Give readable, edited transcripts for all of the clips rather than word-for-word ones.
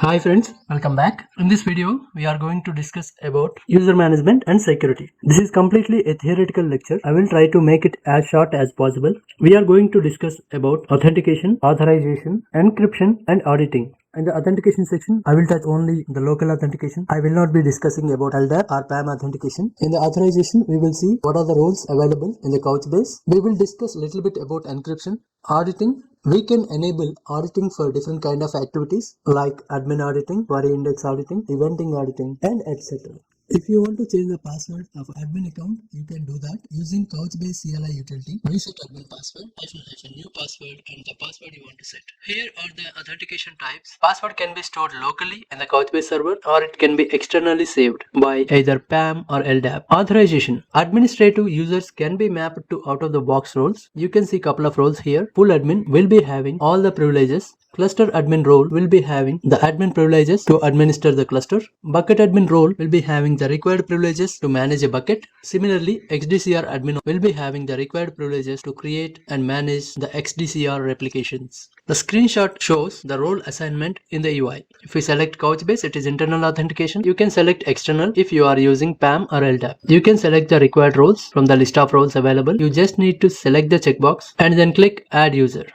Hi friends, welcome back. In this video, we are going to discuss about user management and security. This is completely a theoretical lecture. I will try to make it as short as possible. We are going to discuss about authentication, authorization, encryption and auditing. In the authentication section, I will touch only the local authentication. I will not be discussing about LDAP or PAM authentication. In the authorization, we will see what are the roles available in the Couchbase. We will discuss a little bit about encryption. Auditing, we can enable auditing for different kind of activities like admin auditing, query index auditing, eventing auditing, and etc. If you want to change the password of admin account, you can do that using Couchbase CLI utility. Reset admin password, -new password, and the password you want to set. Here are the authentication types. Password can be stored locally in the Couchbase server, or it can be externally saved by either PAM or LDAP. Authorization. Administrative users can be mapped to out-of-the-box roles. You can see couple of roles here. Pool admin will be having all the privileges. Cluster admin role will be having the admin privileges to administer the cluster. Bucket admin role will be having the required privileges to manage a bucket. Similarly, XDCR admin will be having the required privileges to create and manage the XDCR replications. The screenshot shows the role assignment in the UI. If we select Couchbase, it is internal authentication. You can select external if you are using PAM or LDAP. You can select the required roles from the list of roles available. You just need to select the checkbox and then click Add User.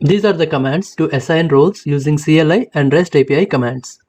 These are the commands to assign roles using CLI and REST API commands.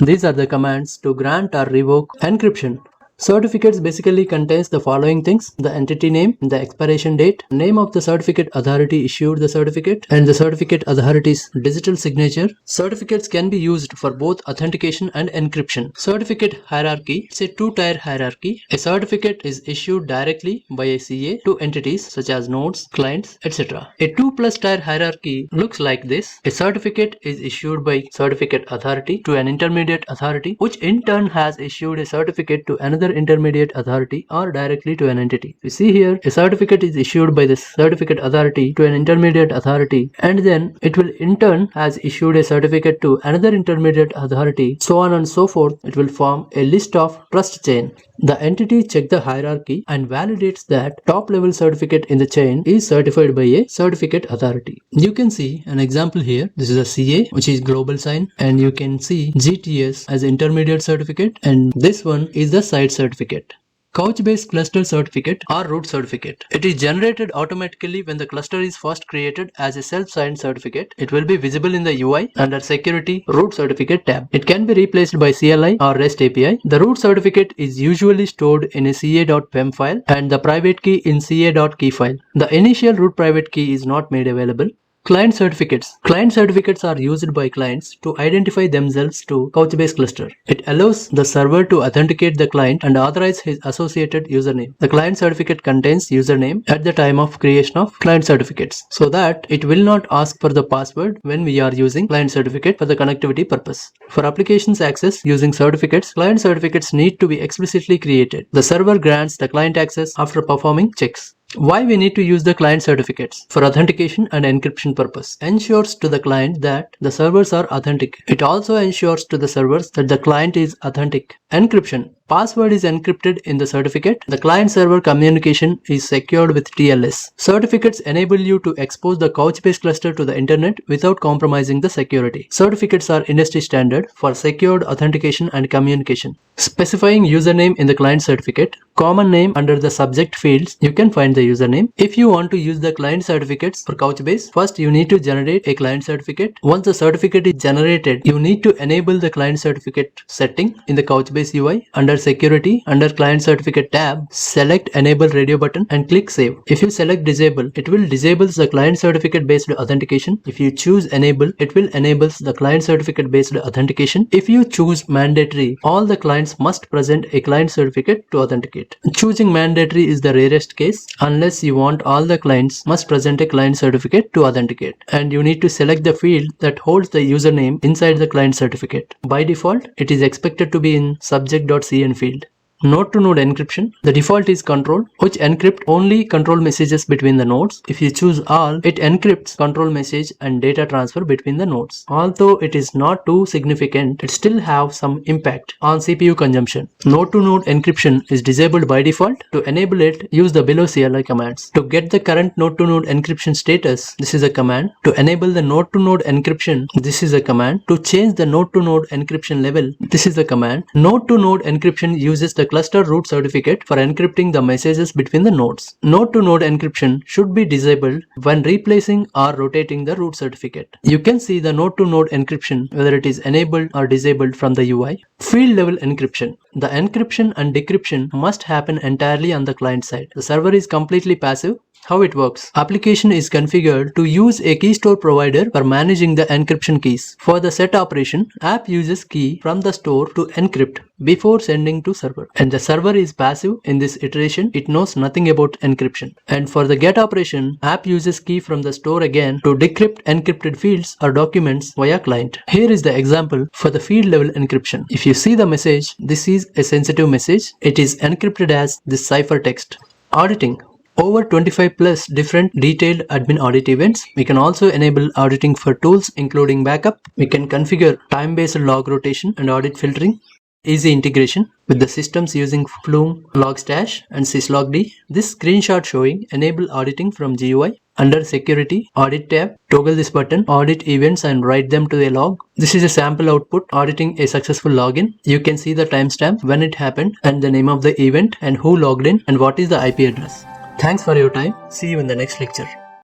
These are the commands to grant or revoke encryption. Certificates basically contains the following things: the entity name, the expiration date, name of the certificate authority issued the certificate, and the certificate authority's digital signature. Certificates can be used for both authentication and encryption. Certificate hierarchy is a two-tier hierarchy. A certificate is issued directly by a CA to entities such as nodes, clients, etc. A 2+ tier hierarchy looks like this. A certificate is issued by certificate authority to an intermediate authority, which in turn has issued a certificate to another intermediate authority or directly to an entity. You see here, a certificate is issued by the certificate authority to an intermediate authority, and then it will in turn has issued a certificate to another intermediate authority, so on and so forth. It will form a list of trust chain. The entity checks the hierarchy and validates that top level certificate in the chain is certified by a certificate authority. You can see an example here. This is a CA, which is global sign, and you can see GTS as intermediate certificate, and this one is the site certificate. Couchbase cluster certificate or root certificate. It is generated automatically when the cluster is first created as a self-signed certificate. It will be visible in the UI under Security Root Certificate tab. It can be replaced by CLI or REST API. The root certificate is usually stored in a ca.pem file and the private key in ca.key file. The initial root private key is not made available. Client certificates. Client certificates are used by clients to identify themselves to Couchbase cluster. It allows the server to authenticate the client and authorize his associated username. The client certificate contains username at the time of creation of client certificates, so that it will not ask for the password when we are using client certificate for the connectivity purpose. For applications access using certificates, client certificates need to be explicitly created. The server grants the client access after performing checks. Why we need to use the client certificates? For authentication and encryption purpose. Ensures to the client that the servers are authentic. It also ensures to the servers that the client is authentic. Encryption. Password is encrypted in the certificate. The client-server communication is secured with TLS. Certificates enable you to expose the Couchbase cluster to the internet without compromising the security. Certificates are industry standard for secured authentication and communication. Specifying username in the client certificate. Common name under the subject fields, you can find the username. If you want to use the client certificates for Couchbase, first you need to generate a client certificate. Once the certificate is generated, you need to enable the client certificate setting in the Couchbase UI. Under Security, under Client Certificate tab, select Enable Radio button and click Save. If you select Disable, it will disable the client certificate based authentication. If you choose Enable, it will enable the client certificate based authentication. If you choose Mandatory, all the clients must present a client certificate to authenticate. Choosing Mandatory is the rarest case, unless you want all the clients must present a client certificate to authenticate, and you need to select the field that holds the username inside the client certificate. By default, it is expected to be in subject.cn field. Node-to-node encryption. The default is control, which encrypt only control messages between the nodes. If you choose all, it encrypts control message and data transfer between the nodes. Although it is not too significant, it still have some impact on CPU consumption. Node-to-node encryption is disabled by default. To enable it, use the below CLI commands. To get the current node-to-node encryption status, this is a command. To enable the node-to-node encryption, this is a command. To change the node-to-node encryption level, this is a command. Node-to-node encryption uses the cluster root certificate for encrypting the messages between the nodes. Node-to-node encryption should be disabled when replacing or rotating the root certificate. You can see the node-to-node encryption whether it is enabled or disabled from the UI. Field level encryption. The encryption and decryption must happen entirely on the client side. The server is completely passive. How it works. Application is configured to use a key store provider for managing the encryption keys. For the set operation, app uses key from the store to encrypt before sending to server. And the server is passive in this iteration. It knows nothing about encryption. And for the get operation, app uses key from the store again to decrypt encrypted fields or documents via client. Here is the example for the field level encryption. If you see the message, this is a sensitive message. It is encrypted as this ciphertext. Auditing. Over 25 plus different detailed admin audit events. We can also enable auditing for tools including backup. We can configure time-based log rotation and audit filtering. Easy integration with the systems using Flume, Logstash and syslogd. This screenshot showing enable auditing from GUI. Under security, audit tab, toggle this button, audit events and write them to a log. This is a sample output auditing a successful login. You can see the timestamp when it happened and the name of the event and who logged in and what is the IP address. Thanks for your time. See you in the next lecture.